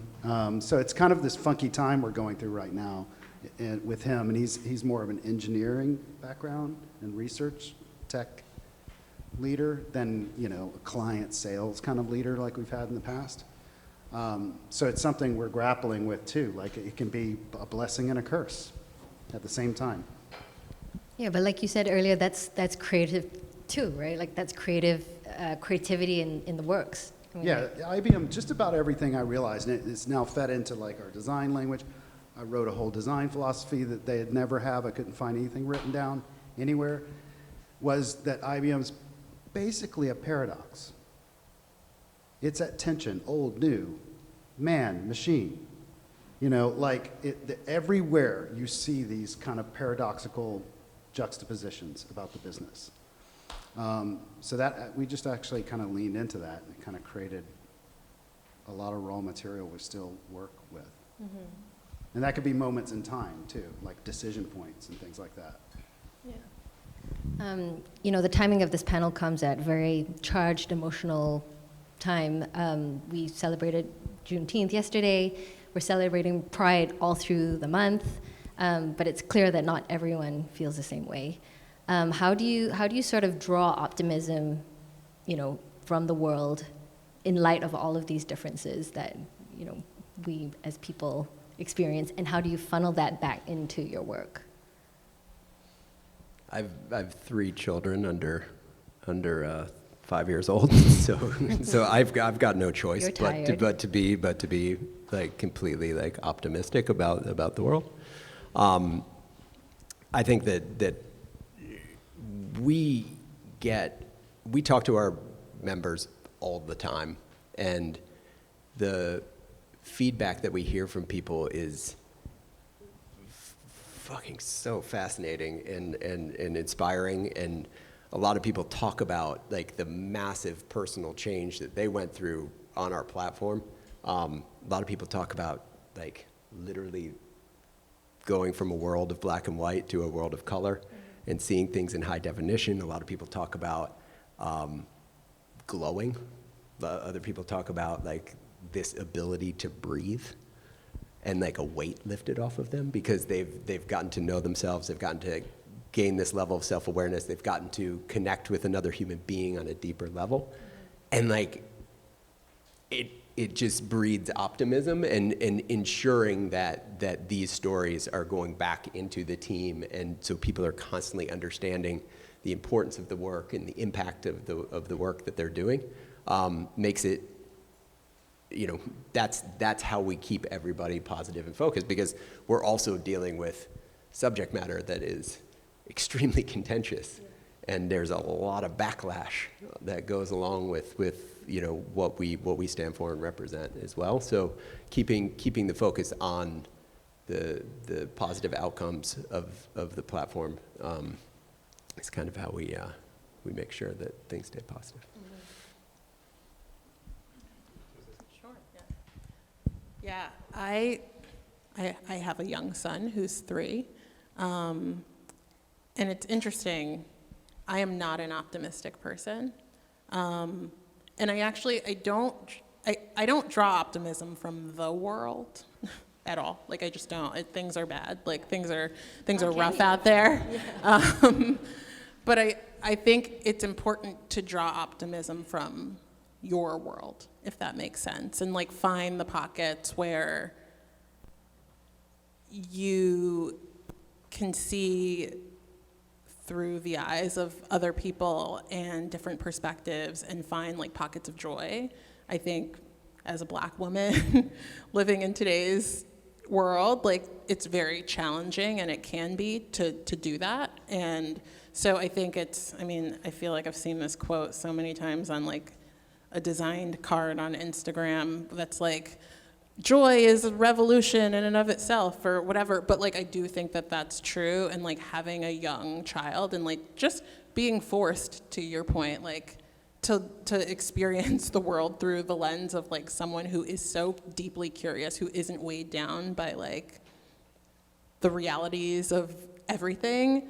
Speaker 5: So it's kind of this funky time we're going through right now with him, and he's more of an engineering background and research tech leader than a client sales kind of leader like we've had in the past. So it's something we're grappling with too. It can be a blessing and a curse at the same time.
Speaker 1: Yeah, but like you said earlier, that's creative too, right? That's creativity in the works.
Speaker 5: Yeah, IBM, just about everything I realized, and it's now fed into our design language. I wrote a whole design philosophy that they had never have. I couldn't find anything written down anywhere. Was that IBM's basically a paradox. It's at tension, old, new, man, machine. Everywhere you see these kind of paradoxical juxtapositions about the business. So that we just actually kind of leaned into that and kind of created a lot of raw material we still work with. Mm-hmm. And that could be moments in time too, like decision points and things like that.
Speaker 1: Yeah. The timing of this panel comes at very charged emotional time. We celebrated Juneteenth yesterday. We're celebrating Pride all through the month, but it's clear that not everyone feels the same way. How do you sort of draw optimism, from the world in light of all of these differences that, we as people experience, and how do you funnel that back into your work?
Speaker 2: I've 3 children under 5 years old, so I've got no choice but to be completely optimistic about the world. I think that we talk to our members all the time, and the feedback that we hear from people is fucking so fascinating and inspiring. And a lot of people talk about the massive personal change that they went through on our platform. A lot of people talk about literally going from a world of black and white to a world of color and seeing things in high definition. A lot of people talk about glowing. Other people talk about this ability to breathe and a weight lifted off of them because they've gotten to know themselves. They've gotten to gain this level of self-awareness. They've gotten to connect with another human being on a deeper level. And it just breeds optimism and ensuring that these stories are going back into the team, and so people are constantly understanding the importance of the work and the impact of the work that they're doing. Makes it, that's how we keep everybody positive and focused, because we're also dealing with subject matter that is extremely contentious. and there's a lot of backlash that goes along with what we stand for and represent as well. So keeping the focus on the positive outcomes of the platform is kind of how we make sure that things stay positive.
Speaker 4: Sure. Yeah. I have a young son who's 3, and it's interesting. I am not an optimistic person, and I don't draw optimism from the world at all. Like, I just don't. Things are bad. Like, things are rough out there. Yeah. But I think it's important to draw optimism from your world, if that makes sense, and like find the pockets where you can see through the eyes of other people and different perspectives and find like pockets of joy. I think as a Black woman living in today's world, like, it's very challenging, and it can be to do that. And so I think I feel like I've seen this quote so many times on like a designed card on Instagram that's like, joy is a revolution in and of itself, or whatever. But like, I do think that that's true. And like, having a young child and like just being forced, to your point, like to experience the world through the lens of like someone who is so deeply curious, who isn't weighed down by like the realities of everything,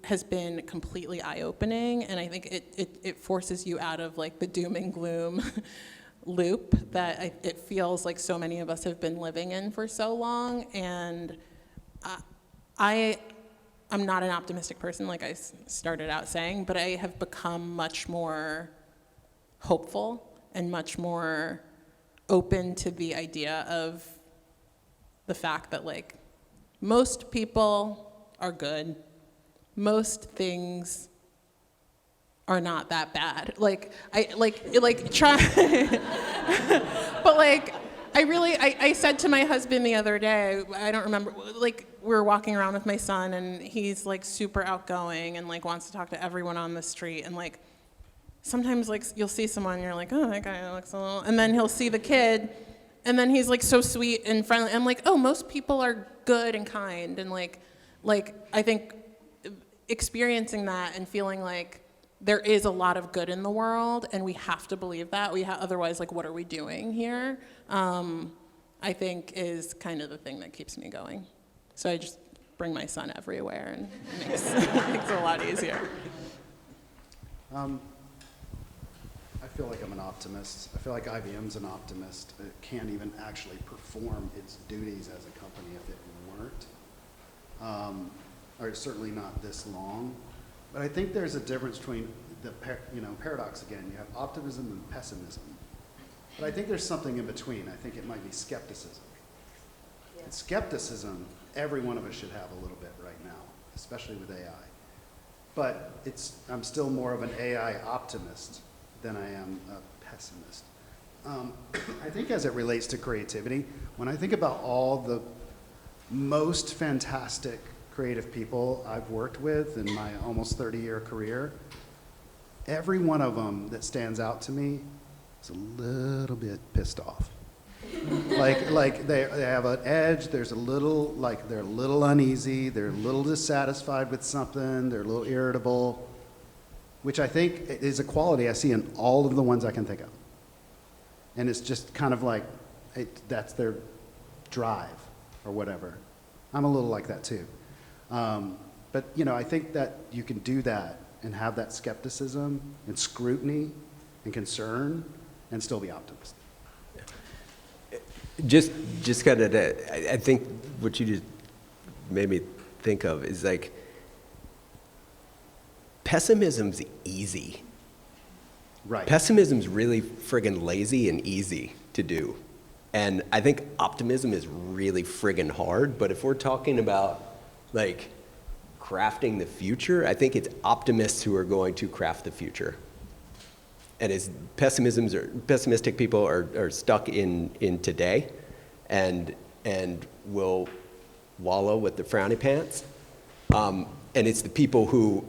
Speaker 4: has been completely eye-opening. And I think it forces you out of like the doom and gloom loop that it feels like so many of us have been living in for so long. And I'm not an optimistic person, like I started out saying, but I have become much more hopeful and much more open to the idea of the fact that like most people are good. Most things are not that bad. Like, try, but like, I said to my husband the other day, I don't remember, like, we were walking around with my son, and he's like super outgoing and like wants to talk to everyone on the street, and like, sometimes like you'll see someone and you're like, oh, that guy looks a little, and then he'll see the kid, and then he's like so sweet and friendly. I'm like, oh, most people are good and kind, and like I think experiencing that and feeling like there is a lot of good in the world, and we have to believe that. Otherwise, like, what are we doing here? I think is kind of the thing that keeps me going. So I just bring my son everywhere, and it makes it a lot easier.
Speaker 5: I feel like I'm an optimist. I feel like IBM's an optimist. It can't even actually perform its duties as a company if it weren't. Or certainly not this long. But I think there's a difference between the paradox again. You have optimism and pessimism. But I think there's something in between. I think it might be skepticism. Yeah. And skepticism, every one of us should have a little bit right now, especially with AI. But I'm still more of an AI optimist than I am a pessimist. I think as it relates to creativity, when I think about all the most fantastic creative people I've worked with in my almost 30-year career, every one of them that stands out to me is a little bit pissed off. like they have an edge, there's a little, like they're a little uneasy, they're a little dissatisfied with something, they're a little irritable, which I think is a quality I see in all of the ones I can think of. And it's just kind of like, that's their drive or whatever. I'm a little like that too. But I think that you can do that and have that skepticism and scrutiny and concern and still be optimistic.
Speaker 2: Just kind of, I think what you just made me think of is like, pessimism's easy.
Speaker 5: Right.
Speaker 2: Pessimism's really friggin' lazy and easy to do. And I think optimism is really friggin' hard, but if we're talking about like crafting the future, I think it's optimists who are going to craft the future. And as pessimistic people are stuck in today and will wallow with the frowny pants. And it's the people who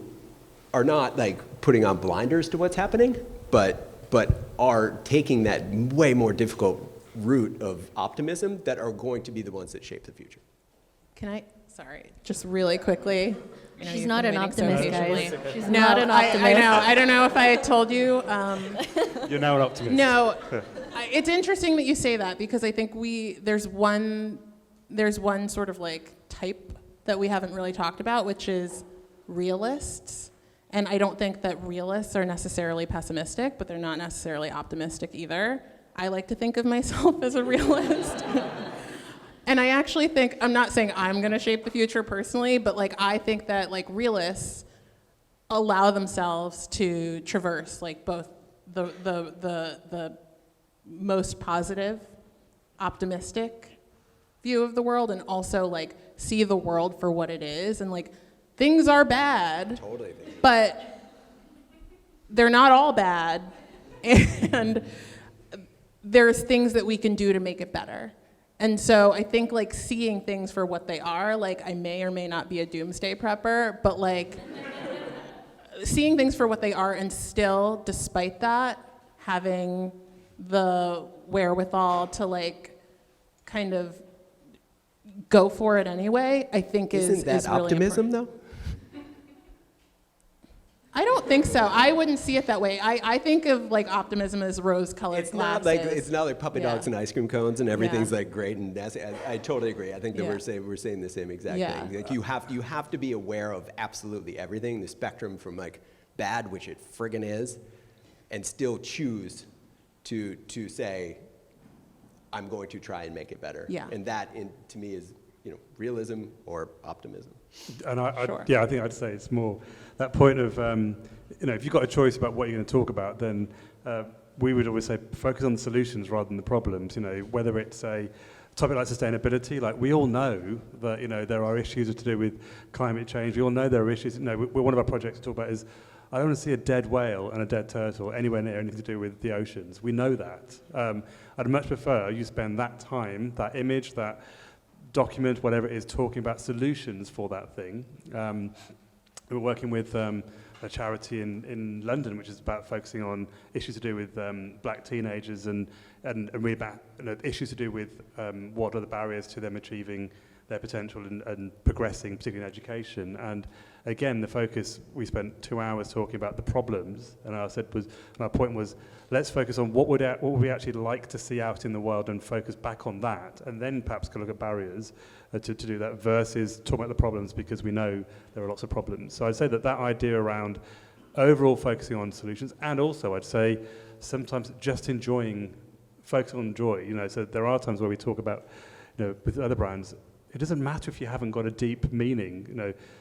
Speaker 2: are not like putting on blinders to what's happening, but are taking that way more difficult route of optimism that are going to be the ones that shape the future.
Speaker 4: Sorry, just really quickly.
Speaker 1: She's not an optimist, guys. She's
Speaker 4: No,
Speaker 1: not an optimist.
Speaker 4: I know. I don't know if I told you.
Speaker 3: You're now an optimist.
Speaker 4: No, it's interesting that you say that because I think there's one sort of like type that we haven't really talked about, which is realists. And I don't think that realists are necessarily pessimistic, but they're not necessarily optimistic either. I like to think of myself as a realist. And I actually think, I'm not saying I'm gonna shape the future personally, but like I think that like realists allow themselves to traverse like both the most positive, optimistic view of the world and also like see the world for what it is. And like things are bad,
Speaker 2: Totally.
Speaker 4: but they're not all bad. And there's things that we can do to make it better. And so I think like seeing things for what they are, like I may or may not be a doomsday prepper, but like seeing things for what they are and still, despite that, having the wherewithal to like kind of go for it anyway, I think
Speaker 2: Isn't that
Speaker 4: is really
Speaker 2: optimism
Speaker 4: important.
Speaker 2: though?
Speaker 4: I don't think so. I wouldn't see it that way. I think of like optimism as rose-colored
Speaker 2: It's
Speaker 4: glasses.
Speaker 2: not like puppy dogs and ice cream cones and everything's
Speaker 4: Yeah.
Speaker 2: like great and nasty. I totally agree. I think that
Speaker 4: Yeah.
Speaker 2: we're saying the same exact
Speaker 4: Yeah.
Speaker 2: thing. Like you have to be aware of absolutely everything, the spectrum from like bad, which it friggin' is, and still choose to say, I'm going to try and make it better.
Speaker 4: Yeah.
Speaker 2: And that to me is realism or optimism.
Speaker 3: And
Speaker 4: Sure.
Speaker 3: I think I'd say it's more that point of, if you've got a choice about what you're going to talk about, then we would always say focus on the solutions rather than the problems. Whether it's a topic like sustainability, like we all know that, there are issues to do with climate change. We all know there are issues. One of our projects to talk about is, I don't want to see a dead whale and a dead turtle anywhere near anything to do with the oceans. We know that. I'd much prefer you spend that time, that image, that document, whatever it is, talking about solutions for that thing. We're working with a charity in London, which is about focusing on issues to do with black teenagers and really about issues to do with what are the barriers to them achieving their potential and progressing, particularly in education. And again, the focus, we spent 2 hours talking about the problems, and our point was, let's focus on what would we actually like to see out in the world and focus back on that, and then perhaps look at barriers to do that versus talking about the problems, because we know there are lots of problems. So I'd say that idea around overall focusing on solutions, and also I'd say sometimes just focusing on joy. So there are times where we talk about, with other brands, it doesn't matter if you haven't got a deep meaning.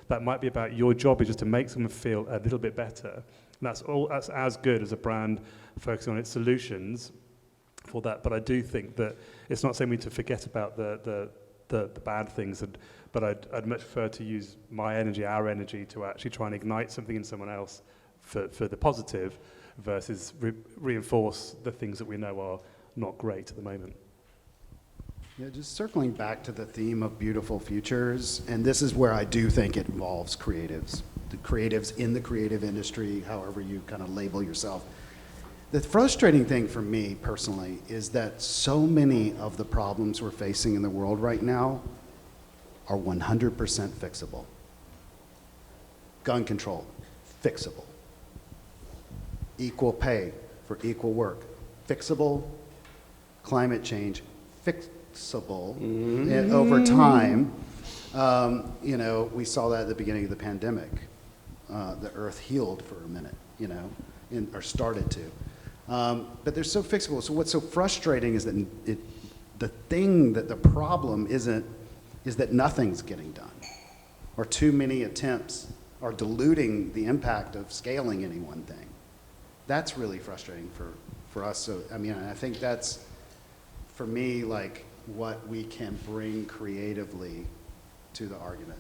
Speaker 3: That might be about your job is just to make someone feel a little bit better. And that's as good as a brand focusing on its solutions for that. But I do think that it's not saying we need to forget about the bad things, but I'd much prefer to use our energy to actually try and ignite something in someone else for the positive versus reinforce the things that we know are not great at the moment.
Speaker 5: Yeah, just circling back to the theme of beautiful futures, and this is where I do think it involves creatives, the creatives in the creative industry, however you kind of label yourself. The frustrating thing for me personally is that so many of the problems we're facing in the world right now are 100% fixable. Gun control, fixable. Equal pay for equal work, fixable. Climate change, fixable. And over time, we saw that at the beginning of the pandemic. The earth healed for a minute, or started to. But they're so fixable. So what's so frustrating is that the problem is that nothing's getting done, or too many attempts are diluting the impact of scaling any one thing. That's really frustrating for us. So, I think that's, for me, like what we can bring creatively to the argument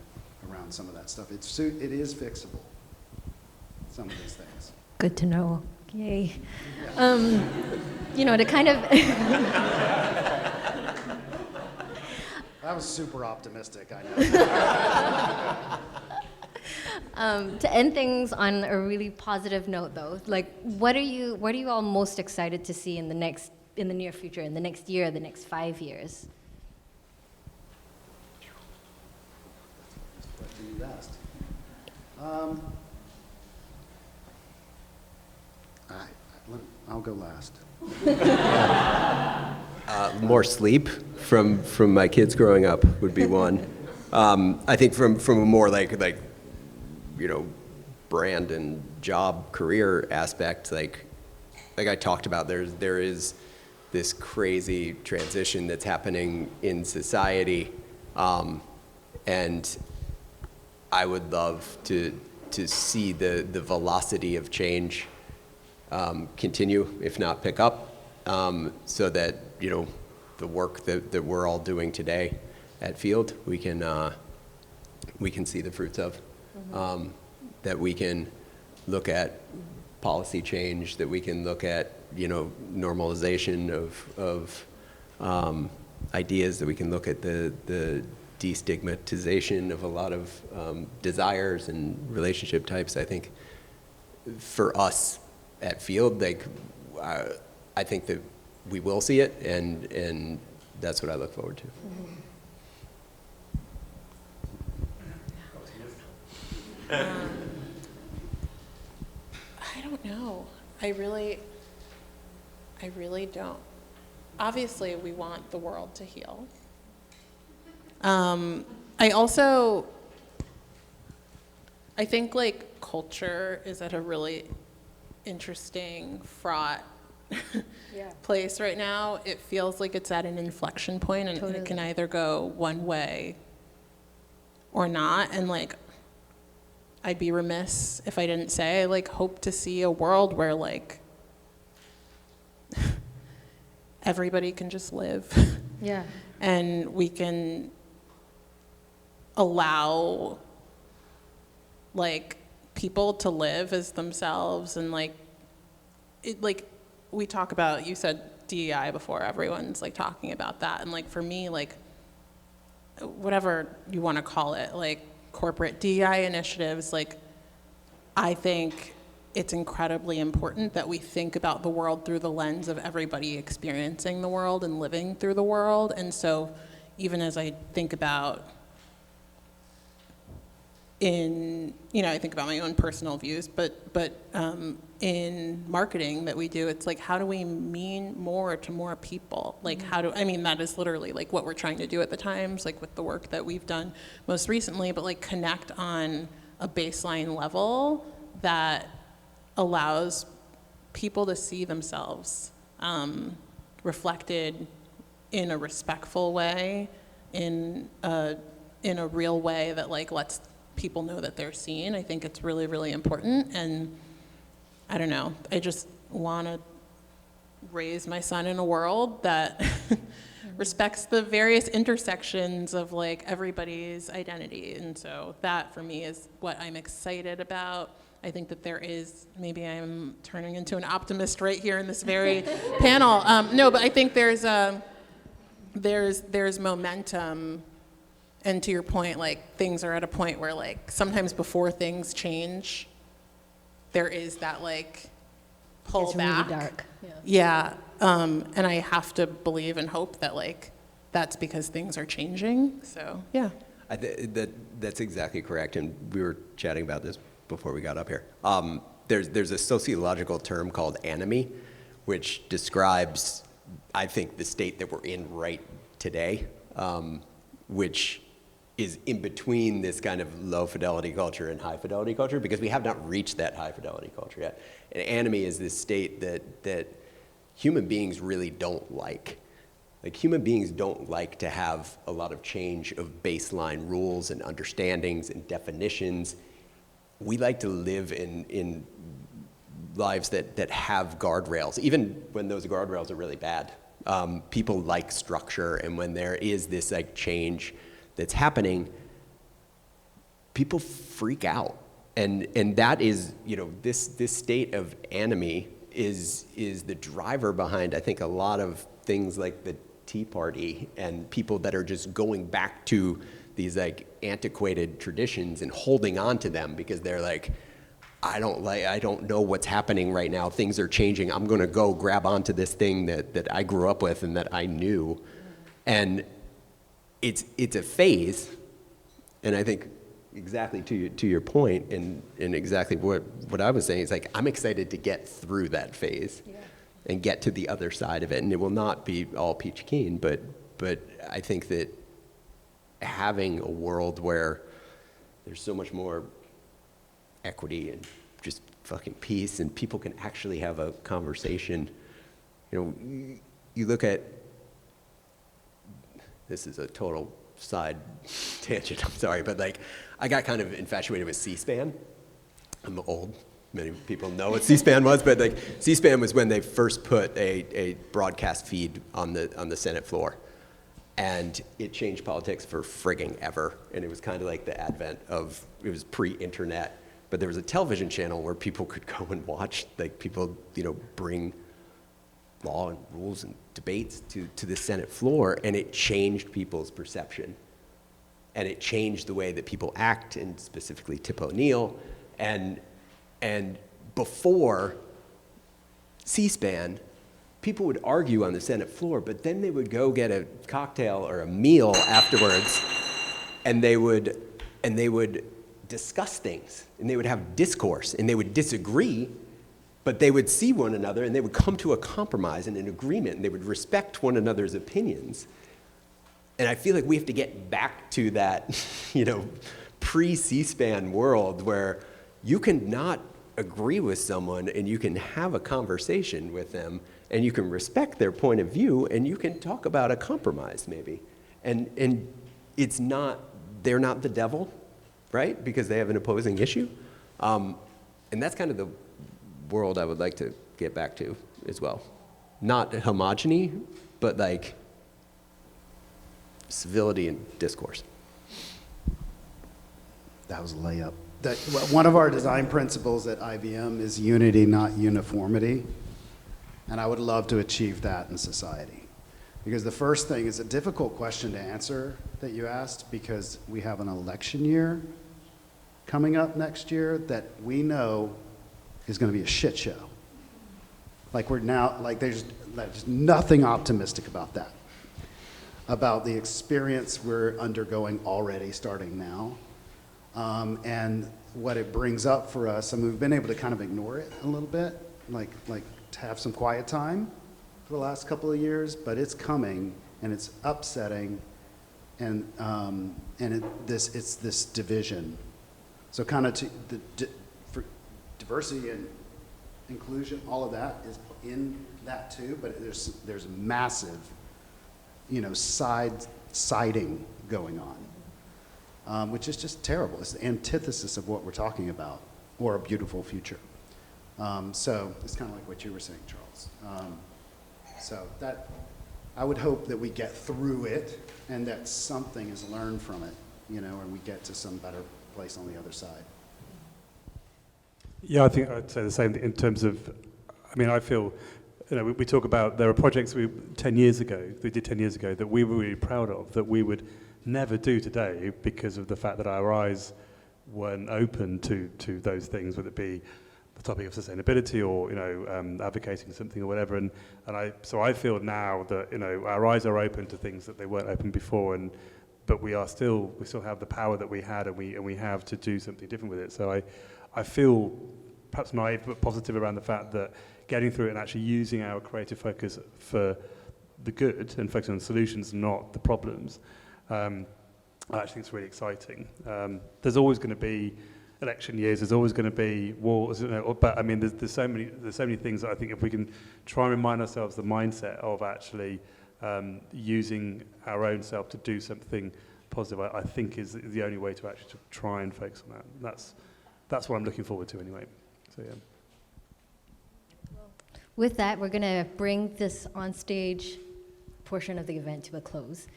Speaker 5: around some of that stuff. It is fixable, some of these things.
Speaker 1: Good to know. Yay. To kind of...
Speaker 5: That was super optimistic, I know.
Speaker 1: To end things on a really positive note, though, like, what are you all most excited to see in the near future, in the next year, the next 5 years?
Speaker 5: I'll go last.
Speaker 2: More sleep from my kids growing up would be one. I think from a more like brand and job career aspect, like I talked about, there is this crazy transition that's happening in society, and I would love to see the velocity of change continue, if not pick up, so that the work that we're all doing today at Field, we can see the fruits of. That we can look at policy change, that we can look at normalization of ideas, that we can look at the destigmatization of a lot of desires and relationship types. I think for us at Field, like I think that we will see it, and that's what I look forward to.
Speaker 4: I don't know. I really don't. Obviously, we want the world to heal. I think like culture is at a really interesting, fraught place right now. It feels like it's at an inflection point, and it can either go one way or not. And like, I'd be remiss if I didn't say I like hope to see a world where like everybody can just live.
Speaker 1: Yeah.
Speaker 4: And we can allow like people to live as themselves, and like we talk about, you said DEI before, everyone's like talking about that, and like for me, like whatever you want to call it, like corporate DEI initiatives, like I think it's incredibly important that we think about the world through the lens of everybody experiencing the world and living through the world. And so even as I think about I think about my own personal views, but in marketing that we do, it's like, how do we mean more to more people? Like that is literally like what we're trying to do at the Times, like with the work that we've done most recently, but like connect on a baseline level that allows people to see themselves reflected in a respectful way, in a real way that like lets people know that they're seen. I think it's really, really important. And I don't know, I just want to raise my son in a world that respects the various intersections of like everybody's identity. And so that for me is what I'm excited about. I think that there is, maybe I'm turning into an optimist right here in this very panel. No, but I think there's momentum. And to your point, like things are at a point where like sometimes before things change, there is that like pull back.
Speaker 1: It's really dark.
Speaker 4: Yeah. And I have to believe and hope that like that's because things are changing. So yeah.
Speaker 2: That's exactly correct. And we were chatting about this before we got up here. There's a sociological term called anomie, which describes, I think, the state that we're in right today, which is in between this kind of low fidelity culture and high fidelity culture, because we have not reached that high fidelity culture yet. And anomie is this state that human beings really don't like. Like human beings don't like to have a lot of change of baseline rules and understandings and definitions. We like to live in lives that have guardrails, even when those guardrails are really bad. People like structure, and when there is this like change that's happening, people freak out. And that is, this state of anomie is the driver behind, I think, a lot of things like the Tea Party and people that are just going back to like antiquated traditions and holding on to them because they're like, I don't know what's happening right now. Things are changing. I'm going to go grab onto this thing that I grew up with and that I knew. And it's a phase. And I think exactly to your point and exactly what I was saying is like, I'm excited to get through that phase and get to the other side of it. And it will not be all peachy keen, but I think that having a world where there's so much more equity and just fucking peace and people can actually have a conversation. You know, you look at, this is a total side tangent, I'm sorry, but like I got kind of infatuated with C-SPAN. I'm old, many people know what C-SPAN was, but like C-SPAN was when they first put a broadcast feed on the Senate floor. And it changed politics for frigging ever. And it was kind of like the advent of, it was pre-internet, but there was a television channel where people could go and watch, like people, you know, bring law and rules and debates to the Senate floor, and it changed people's perception. And it changed the way that people act, and specifically Tip O'Neill. And before C-SPAN, people would argue on the Senate floor, but then they would go get a cocktail or a meal afterwards, and they would discuss things, and they would have discourse, and they would disagree, but they would see one another, and they would come to a compromise and an agreement, and they would respect one another's opinions. And I feel like we have to get back to that, you know, pre-C-SPAN world where you can not agree with someone, and you can have a conversation with them, and you can respect their point of view, and you can talk about a compromise maybe. And it's not, they're not the devil, right? Because they have an opposing issue. And that's kind of the world I would like to get back to as well. Not homogeny, but like civility and discourse.
Speaker 5: That was a layup. One of our design principles at IBM is unity, not uniformity. And I would love to achieve that in society. Because the first thing is a difficult question to answer that you asked, because we have an election year coming up next year that we know is going to be a shit show. Like there's nothing optimistic about that. About the experience we're undergoing already starting now. And what it brings up for us, I mean, we've been able to kind of ignore it a little bit, like to have some quiet time for the last couple of years, but it's coming and it's upsetting, and it's this division. So kind of for diversity and inclusion, all of that is in that too, but there's massive, you know, siding going on, which is just terrible. It's the antithesis of what we're talking about, or a beautiful future. So it's kind of like what you were saying, Charles. So that, I would hope that we get through it and that something is learned from it, you know, and we get to some better place on the other side.
Speaker 3: Yeah, I think I'd say the same in terms of, I mean, I feel, you know, we talk about, there are projects we did 10 years ago that we were really proud of, that we would never do today because of the fact that our eyes weren't open to those things, whether it be the topic of sustainability or, you know, advocating something or whatever. And I feel now that, you know, our eyes are open to things that they weren't open before, but we still have the power that we had, and we have to do something different with it. So I feel perhaps naive but positive around the fact that getting through it and actually using our creative focus for the good and focusing on solutions, not the problems, I actually think it's really exciting. There's always going to be election years, there's always going to be wars, you know, but I mean, there's so many things that I think if we can try and remind ourselves the mindset of actually using our own self to do something positive, I think is the only way to actually try and focus on that. That's what I'm looking forward to anyway. So yeah.
Speaker 1: With that, we're going to bring this on-stage portion of the event to a close.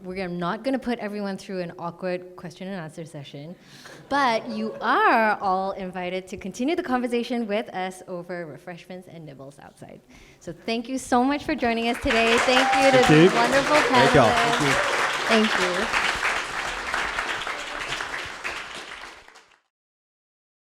Speaker 1: We're not going to put everyone through an awkward question and answer session, but you are all invited to continue the conversation with us over refreshments and nibbles outside. So thank you so much for joining us today. Thank you to the wonderful panelists. Thank you.